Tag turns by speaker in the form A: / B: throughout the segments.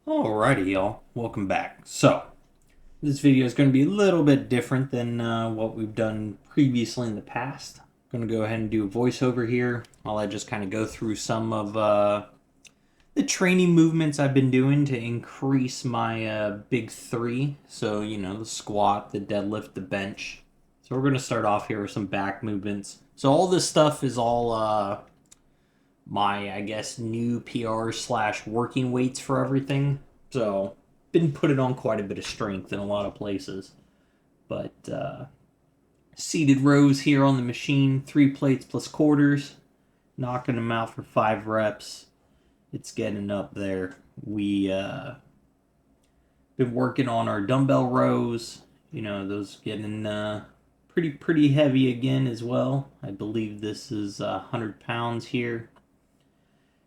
A: Alrighty, y'all. Welcome back. So, this video is going to be a little bit different than what we've done previously in the past. I'm going to go ahead and do a voiceover here while I just kind of go through some of the training movements I've been doing to increase my big three. So, the squat, the deadlift, the bench. So, we're going to start off here with some back movements. So, all this stuff is all my, I guess, new PR slash working weights for everything. So, been putting on quite a bit of strength in a lot of places. But seated rows here on the machine, 3 plates plus quarters, knocking them out for 5 reps. It's getting up there. We been working on our dumbbell rows. Those getting pretty heavy again as well. I believe this is 100 pounds here.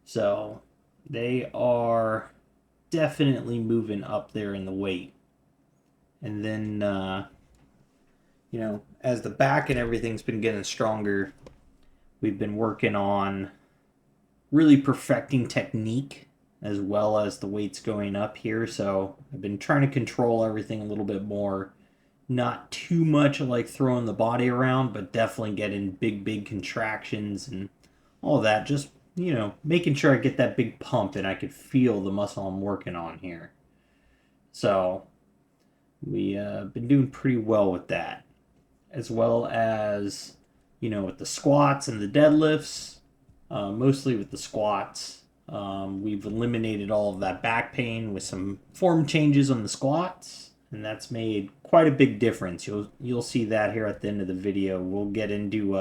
A: So they are definitely moving up there in the weight. And then, as the back and everything's been getting stronger, we've been working on really perfecting technique as well as the weights going up here. So I've been trying to control everything a little bit more. Not too much like throwing the body around, but definitely getting big contractions and all that. Just making sure I get that big pump and I could feel the muscle I'm working on here. So we been doing pretty well with that, as well as with the squats and the deadlifts. Mostly with the squats, we've eliminated all of that back pain with some form changes on the squats, and that's made quite a big difference. You'll see that here at the end of the video. We'll get into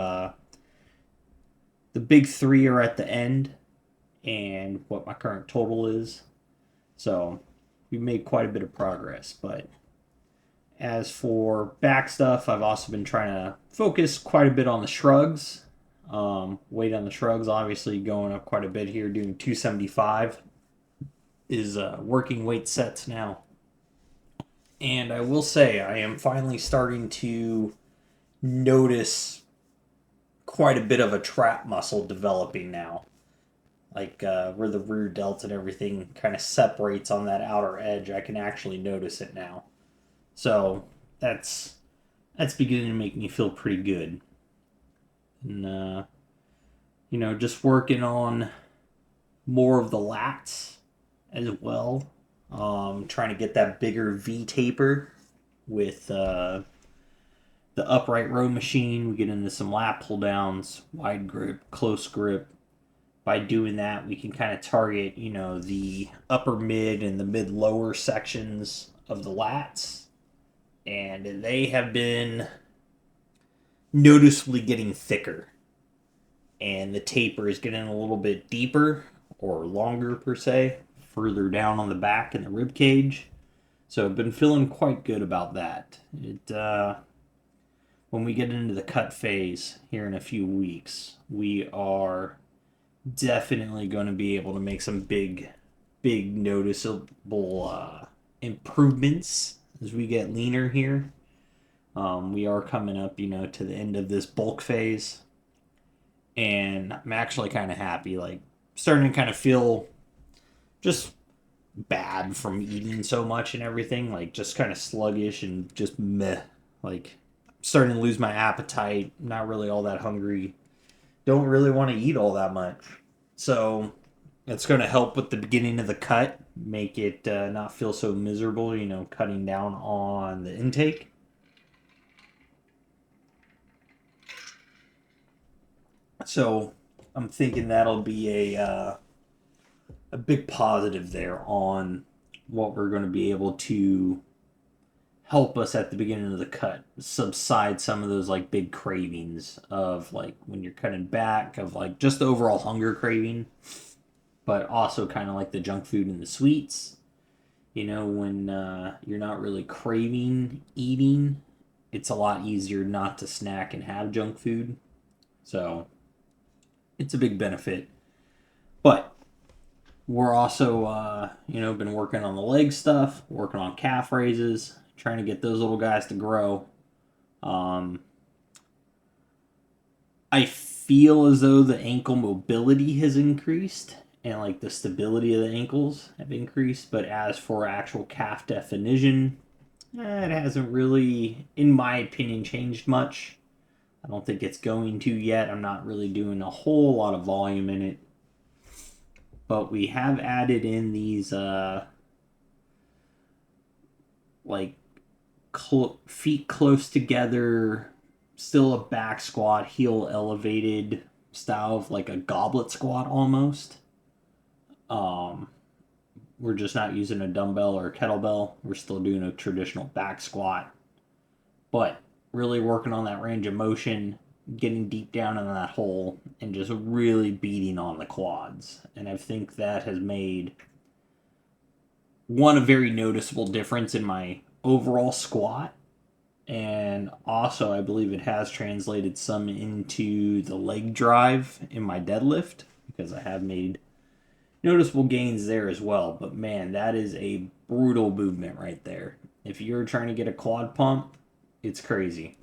A: the big three are at the end and what my current total is. So we made quite a bit of progress. But as for back stuff, I've also been trying to focus quite a bit on the shrugs. Weight on the shrugs, obviously going up quite a bit here, doing 275 is working weight sets now. And I will say, I am finally starting to notice quite a bit of a trap muscle developing now. Like where the rear delt and everything kind of separates on that outer edge, I can actually notice it now. So that's beginning to make me feel pretty good. And just working on more of the lats as well. Trying to get that bigger V taper with the upright row machine. We get into some lat pull downs, wide grip, close grip. By doing that, we can kind of target, the upper mid and the mid lower sections of the lats. And they have been noticeably getting thicker. And the taper is getting a little bit deeper or longer, per se, further down on the back and the rib cage. So I've been feeling quite good about that. When we get into the cut phase here in a few weeks, we are definitely going to be able to make some big noticeable improvements as we get leaner here. We are coming up, to the end of this bulk phase, and I'm actually kind of happy. Like, starting to kind of feel just bad from eating so much and everything. Like, just kind of sluggish and just meh. Like, starting to lose my appetite. Not really all that hungry. Don't really want to eat all that much. So it's going to help with the beginning of the cut, make it not feel so miserable, cutting down on the intake. So I'm thinking that'll be a big positive there on what we're going to be able to help us at the beginning of the cut subside some of those like big cravings of like when you're cutting back, of like just the overall hunger craving, but also kind of like the junk food and the sweets. When you're not really craving eating, it's a lot easier not to snack and have junk food. So it's a big benefit. But we're also been working on the leg stuff, working on calf raises, trying to get those little guys to grow. I feel as though the ankle mobility has increased, and like the stability of the ankles have increased. But as for actual calf definition, it hasn't really, in my opinion, changed much. I don't think it's going to yet. I'm not really doing a whole lot of volume in it. But we have added in these like feet close together, still a back squat, heel elevated style of like a goblet squat almost. We're just not using a dumbbell or a kettlebell. We're still doing a traditional back squat, but really working on that range of motion, getting deep down in that hole, and just really beating on the quads. And I think that has made a very noticeable difference in my overall squat. And also, I believe it has translated some into the leg drive in my deadlift, because I have made noticeable gains there as well. But man, that is a brutal movement right there. If you're trying to get a quad pump, it's crazy.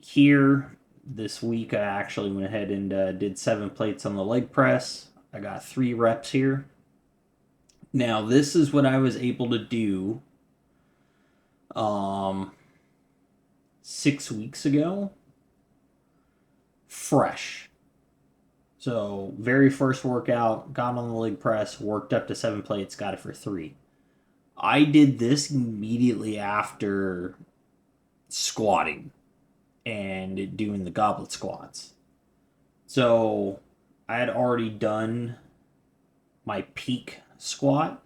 A: Here this week I actually went ahead and did 7 plates on the leg press. I got 3 reps here. Now this is what I was able to do 6 weeks ago, fresh. So very first workout, got on the leg press, worked up to 7 plates, got it for 3. I did this immediately after squatting and doing the goblet squats. So I had already done my peak squat,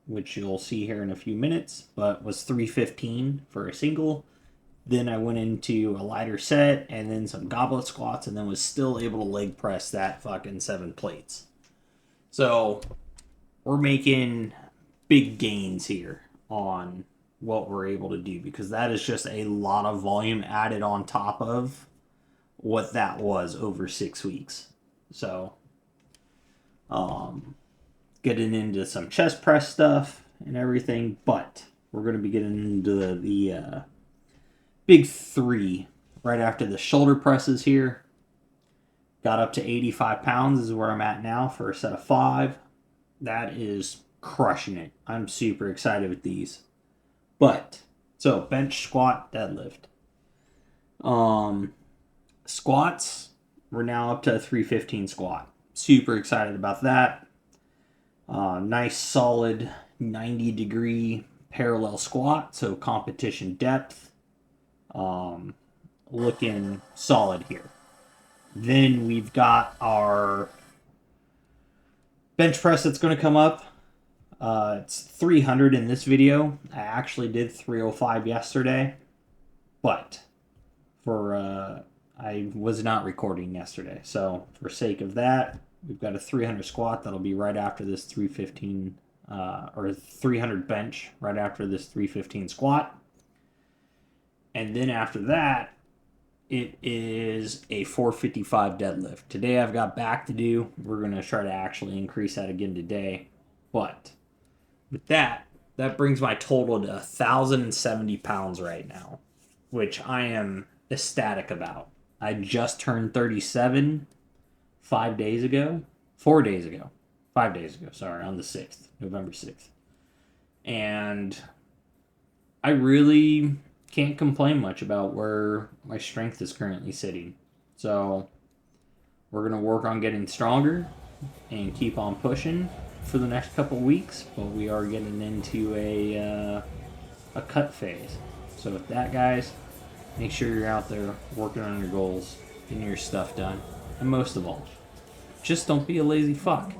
A: which you'll see here in a few minutes, but was 315 for a single. Then I went into a lighter set and then some goblet squats, and then was still able to leg press that fucking 7 plates. So we're making big gains here on what we're able to do, because that is just a lot of volume added on top of what that was over 6 weeks. So getting into some chest press stuff and everything, but we're going to be getting into the big 3 right after the shoulder presses here. Got up to 85 pounds is where I'm at now for a set of 5. That is crushing it. I'm super excited with these. But, so bench, squat, deadlift. Squats, we're now up to a 315 squat. Super excited about that. Nice solid 90-degree parallel squat, so competition depth. Looking solid here. Then we've got our bench press that's going to come up. It's 300 in this video. I actually did 305 yesterday, but I was not recording yesterday, so for sake of that, we've got a 300 squat that'll be right after this 315 or 300 bench right after this 315 squat. And then after that, it is a 455 deadlift. Today I've got back to do. We're going to try to actually increase that again today. But with that brings my total to 1,070 pounds right now, which I am ecstatic about. I just turned 37 5 days ago. 4 days ago. 5 days ago, sorry, on the 6th, November 6th. And I really can't complain much about where my strength is currently sitting. So we're going to work on getting stronger and keep on pushing for the next couple weeks, but we are getting into a cut phase. So with that, guys, make sure you're out there working on your goals, getting your stuff done, and most of all, just don't be a lazy fuck.